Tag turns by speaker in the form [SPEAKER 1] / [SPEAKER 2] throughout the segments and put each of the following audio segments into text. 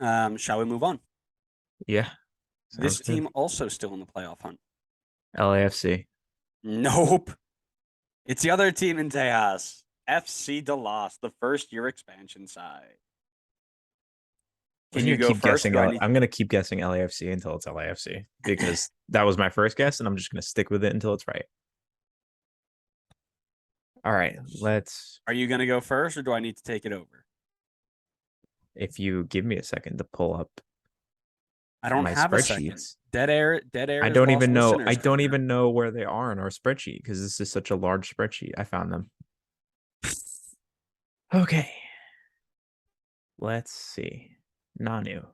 [SPEAKER 1] Shall we move on?
[SPEAKER 2] Yeah,
[SPEAKER 1] This
[SPEAKER 2] sounds good.
[SPEAKER 1] team also still in the playoff hunt.
[SPEAKER 2] LAFC.
[SPEAKER 1] Nope. It's the other team in Tejas. FC Dallas, the first year expansion side.
[SPEAKER 2] I'm
[SPEAKER 1] Can
[SPEAKER 2] gonna
[SPEAKER 1] you go
[SPEAKER 2] keep
[SPEAKER 1] first or
[SPEAKER 2] guessing.
[SPEAKER 1] do I need
[SPEAKER 2] I'm gonna keep guessing LAFC until it's LAFC because that was my first guess, and I'm just gonna stick with it until it's right. All right, let's.
[SPEAKER 1] Are you going to go first or do I need to take it over?
[SPEAKER 2] If you give me a second to pull up
[SPEAKER 1] I don't
[SPEAKER 2] my
[SPEAKER 1] have a second.
[SPEAKER 2] spreadsheets,
[SPEAKER 1] Dead air
[SPEAKER 2] I
[SPEAKER 1] is
[SPEAKER 2] don't
[SPEAKER 1] lost
[SPEAKER 2] even know. I
[SPEAKER 1] listeners
[SPEAKER 2] don't
[SPEAKER 1] corner.
[SPEAKER 2] even know where they are in our spreadsheet because this is such a large spreadsheet. I found them. Okay, let's see. Nanu.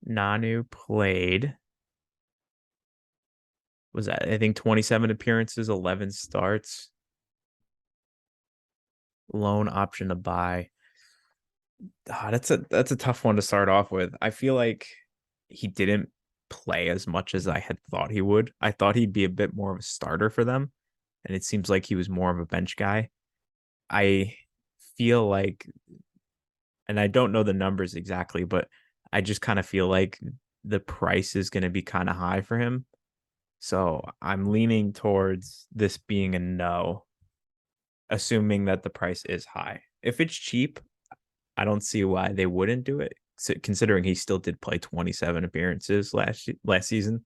[SPEAKER 2] Nanu played. Was that I think 27 appearances, 11 starts. Loan option to buy. That's a tough one to start off with. I feel like he didn't play as much as I had thought he would. I thought he'd be a bit more of a starter for them, and it seems like he was more of a bench guy. I feel like, and I don't know the numbers exactly, but I just kind of feel like the price is going to be kind of high for him. So I'm leaning towards this being a no, assuming that the price is high. If it's cheap, I don't see why they wouldn't do it, considering he still did play 27 appearances last season.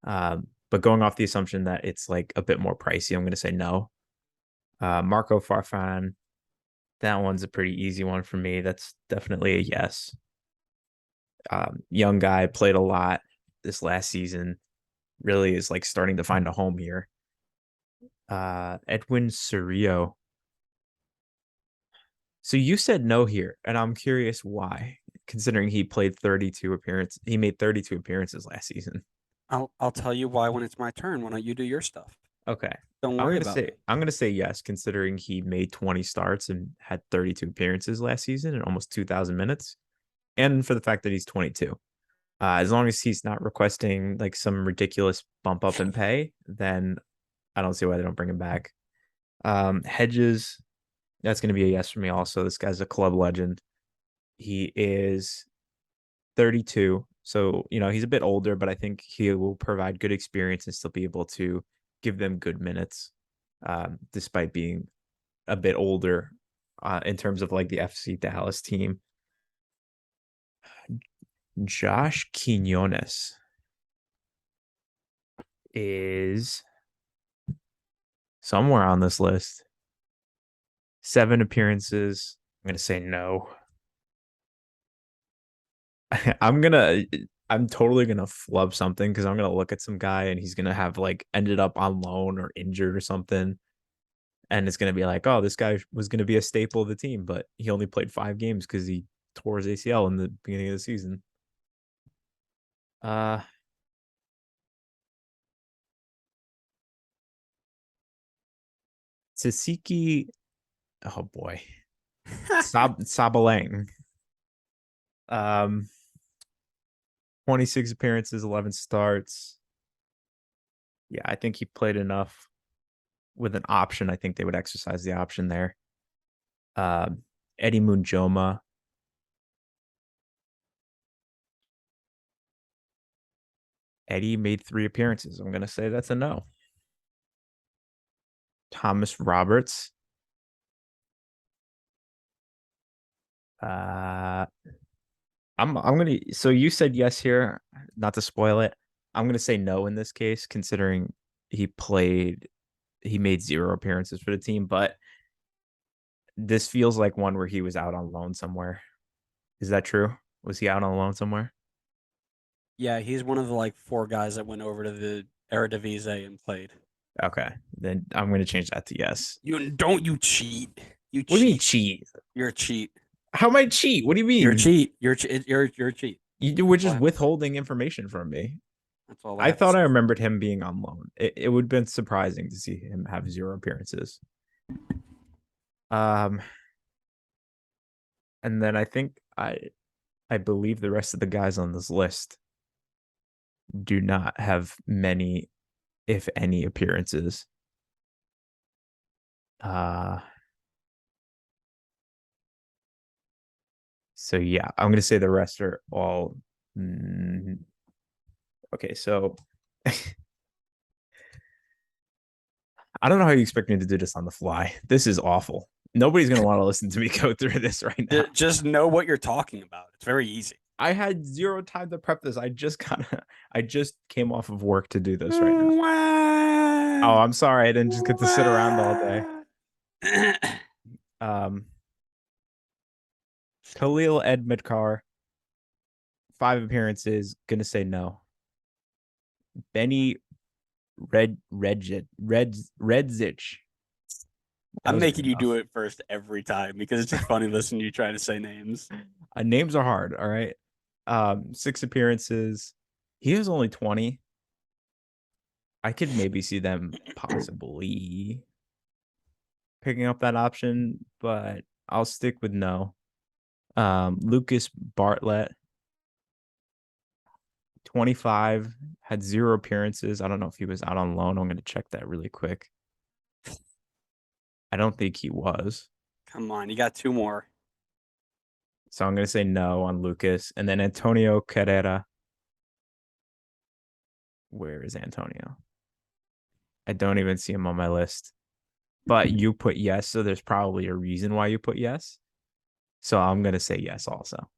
[SPEAKER 2] But going off the assumption that it's like a bit more pricey, I'm going to say no. Marco Farfan, that one's a pretty easy one for me. That's definitely a yes. Young guy, played a lot this last season. Really is like starting to find a home here. Edwin Cerrillo. So you said no here, and I'm curious why, considering he made 32 appearances last season.
[SPEAKER 1] I'll tell you why when it's my turn. Why don't you do your stuff?
[SPEAKER 2] Okay.
[SPEAKER 1] Don't
[SPEAKER 2] I'm
[SPEAKER 1] worry
[SPEAKER 2] gonna
[SPEAKER 1] about
[SPEAKER 2] say
[SPEAKER 1] it.
[SPEAKER 2] I'm gonna say yes, considering he made 20 starts and had 32 appearances last season and almost 2,000 minutes, and for the fact that he's 22. As long as he's not requesting like some ridiculous bump up in pay, then I don't see why they don't bring him back. Hedges, that's gonna be a yes for me. Also, this guy's a club legend. He is 32. So, he's a bit older, but I think he will provide good experience and still be able to give them good minutes, despite being a bit older in terms of like the FC Dallas team. Josh Quinones is somewhere on this list. 7 appearances. I'm going to say no. I'm gonna I'm totally gonna flub something because I'm gonna look at some guy and he's gonna have like ended up on loan or injured or something. And it's gonna be like, oh, this guy was gonna be a staple of the team, but he only played 5 games because he tore his ACL in the beginning of the season. Uh Tasiki, oh boy. Sabalang. Um 26 appearances, 11 starts. Yeah, I think he played enough with an option. I think they would exercise the option there. Eddie Munjoma. Eddie made 3 appearances. I'm gonna say that's a no. Thomas Roberts. Uh, I'm gonna. So you said yes here, not to spoil it. I'm gonna say no in this case, considering he played, he made 0 appearances for the team, but this feels like one where he was out on loan somewhere. Is that true? Was he out on loan somewhere?
[SPEAKER 1] Yeah, he's one of the like four guys that went over to the Eredivisie and played.
[SPEAKER 2] Okay, then I'm gonna change that to yes.
[SPEAKER 1] You cheat. You
[SPEAKER 2] What do you mean
[SPEAKER 1] cheat.
[SPEAKER 2] cheat?
[SPEAKER 1] You're a cheat.
[SPEAKER 2] How am I cheat? What do you
[SPEAKER 1] You're a
[SPEAKER 2] mean?
[SPEAKER 1] cheat. You're a cheat.
[SPEAKER 2] You were
[SPEAKER 1] That's all I
[SPEAKER 2] just
[SPEAKER 1] have to say.
[SPEAKER 2] withholding information from me.
[SPEAKER 1] That's all I
[SPEAKER 2] I
[SPEAKER 1] have to
[SPEAKER 2] thought I
[SPEAKER 1] say.
[SPEAKER 2] remembered him being on loan. It would have been surprising to see him have 0 appearances. Um, and then I think I believe the rest of the guys on this list do not have many, if any, appearances. Uh, So yeah, I'm gonna say the rest are all. mm, okay, so I don't know how you expect me to do this on the fly. This is awful. Nobody's gonna want to listen to me go through this right now.
[SPEAKER 1] Just know what you're talking about. It's very easy.
[SPEAKER 2] I had zero time to prep this. I just came off of work to do this right now. Oh,
[SPEAKER 1] Wah,
[SPEAKER 2] I'm sorry. I didn't just get to sit around all day.
[SPEAKER 1] wah.
[SPEAKER 2] Um, Khalil Edmedkar, 5 appearances. Gonna say no. Benny Redzich. That
[SPEAKER 1] I'm
[SPEAKER 2] was good
[SPEAKER 1] making you do
[SPEAKER 2] enough.
[SPEAKER 1] it first every time because it's just funny listening to you try to say names.
[SPEAKER 2] Names are hard. All right. 6 appearances. He is only 20. I could maybe see them possibly picking up that option, but I'll stick with no. Lucas Bartlett, 25, had 0 appearances. I don't know if he was out on loan. I'm going to check that really quick. I don't think he was.
[SPEAKER 1] Come on, you got two more.
[SPEAKER 2] So I'm going to say no on Lucas. And then Antonio Carrera. Where is Antonio? I don't even see him on my list. But you put yes, so there's probably a reason why you put yes. So I'm going to say yes also.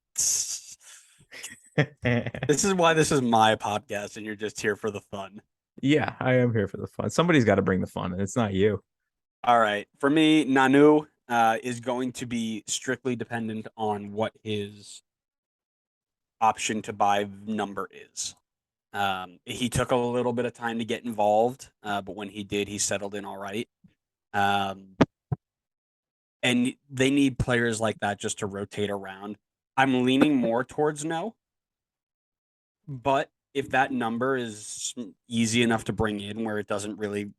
[SPEAKER 1] This is why this is my podcast and you're just here for the fun.
[SPEAKER 2] Yeah, I am here for the fun. Somebody's got to bring the fun, and it's not you.
[SPEAKER 1] All right. For me, Nanu is going to be strictly dependent on what his option to buy number is. He took a little bit of time to get involved, but when he did, he settled in all right. Um, and they need players like that just to rotate around. I'm leaning more towards no, but if that number is easy enough to bring in where it doesn't really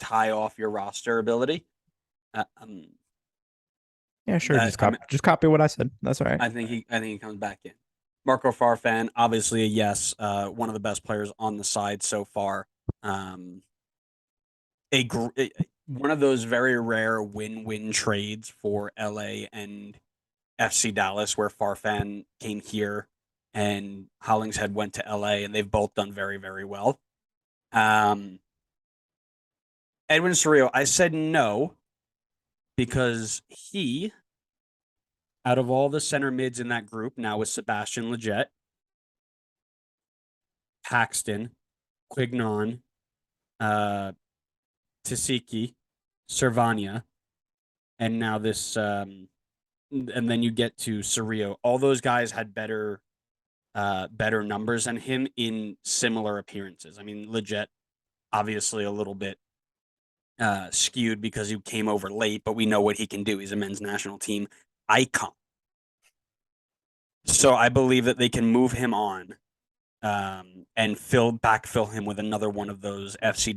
[SPEAKER 1] tie off your roster ability, uh, um,
[SPEAKER 2] Yeah, sure.
[SPEAKER 1] that
[SPEAKER 2] Just copy what I said. That's all right.
[SPEAKER 1] I think he comes back in. Marco Farfan, obviously a yes, one of the best players on the side so far. Um, one of those very rare win-win trades for LA and FC Dallas, where Farfan came here and Hollingshead went to LA, and they've both done very, very well. Um, Edwin Cerrillo, I said no because he, out of all the center mids in that group, now with Sebastian Lletget, Paxton, Quignon, uh, Tasiki, Servania, and now this, and then you get to Cerrillo. All those guys had better numbers than him in similar appearances. I mean, Lletget obviously a little bit skewed because he came over late, but we know what he can do. He's a men's national team icon. So I believe that they can move him on and backfill him with another one of those FC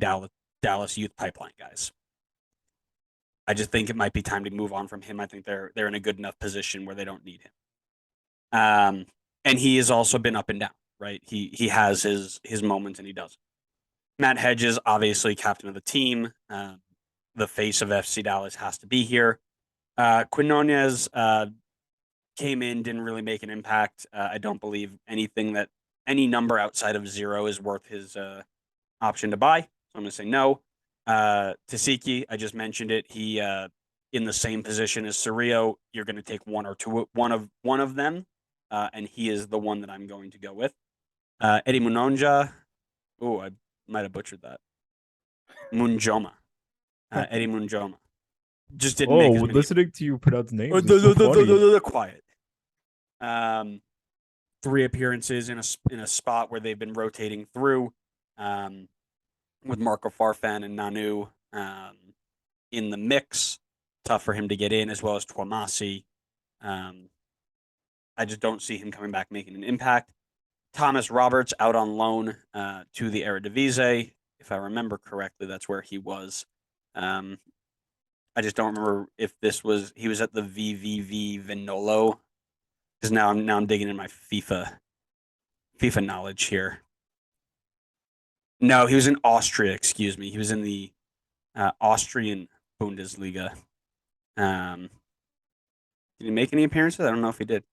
[SPEAKER 1] Dallas youth pipeline guys. I just think it might be time to move on from him. I think they're in a good enough position where they don't need him. And he has also been up and down, right? He has his moments and he doesn't. Matt Hedges, obviously captain of the team, the face of FC Dallas, has to be here. Quinones came in, didn't really make an impact. I don't believe any number outside of 0 is worth his option to buy. So I'm going to say no. Tasiki, I just mentioned it. He in the same position as Cerrillo. You're going to take one of them, and he is the one that I'm going to go with. Eddie Munonja. Oh, I might have butchered that. Munjoma. Eddie Munjoma. Just didn't
[SPEAKER 2] Oh,
[SPEAKER 1] make as many.
[SPEAKER 2] listening to you pronounce names is so funny.
[SPEAKER 1] Quiet. Um, 3 appearances in a spot where they've been rotating through, with Marco Farfan and Nanu in the mix. Tough for him to get in, as well as Twamasi. I just don't see him coming back making an impact. Thomas Roberts out on loan to the Eredivisie. If I remember correctly, that's where he was. I just don't remember if he was at the VVV Vinolo, because now I'm digging in my FIFA knowledge here. No, he was in Austria. Excuse me, he was in the Austrian Bundesliga. Um, Did he make any appearances? I don't know if he did.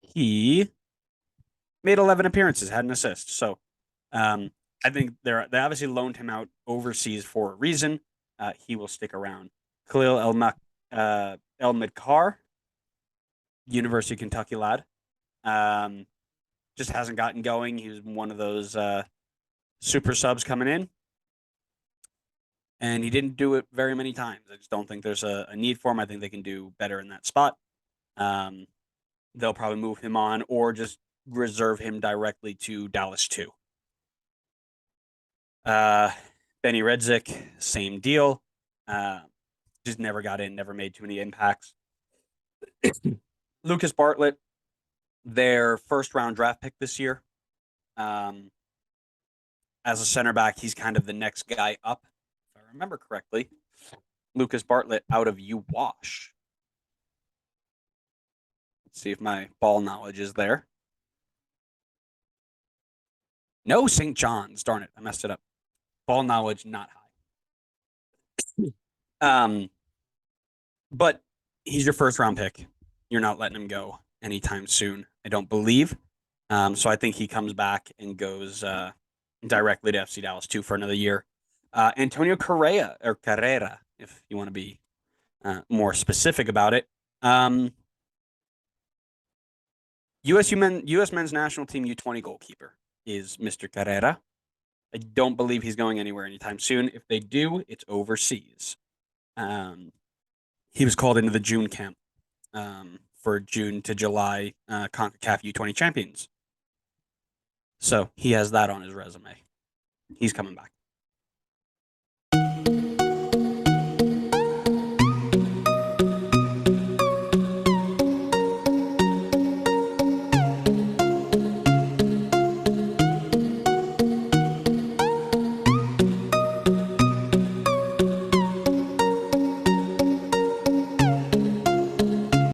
[SPEAKER 1] He made 11 appearances, had an assist. So I think they obviously loaned him out overseas for a reason. He will stick around. Khalil El Medkar, University of Kentucky lad, um, just hasn't gotten going. He was one of those super subs coming in, and he didn't do it very many times. I just don't think there's a need for him. I think they can do better in that spot. Um, they'll probably move him on or just reserve him directly to Dallas 2. Uh, Benny Redzik, same deal. Uh, just never got in, never made too many impacts. Lucas Bartlett, their first round draft pick this year. Um, as a center back, he's kind of the next guy up, if I remember correctly. Lucas Bartlett out of UWash. Let's see if my ball knowledge is there. No, St. John's. Darn it, I messed it up. Ball knowledge not high. But he's your first round pick. You're not letting him go anytime soon, I don't believe. So I think he comes back and goes directly to FC Dallas 2 for another year. Antonio Correa, or Carrera, if you want to be more specific about it. US men's national team U20 goalkeeper is Mr. Carrera. I don't believe he's going anywhere anytime soon. If they do, it's overseas. He was called into the June camp for June to July CONCACAF U20 champions. So he has that on his resume. He's coming back.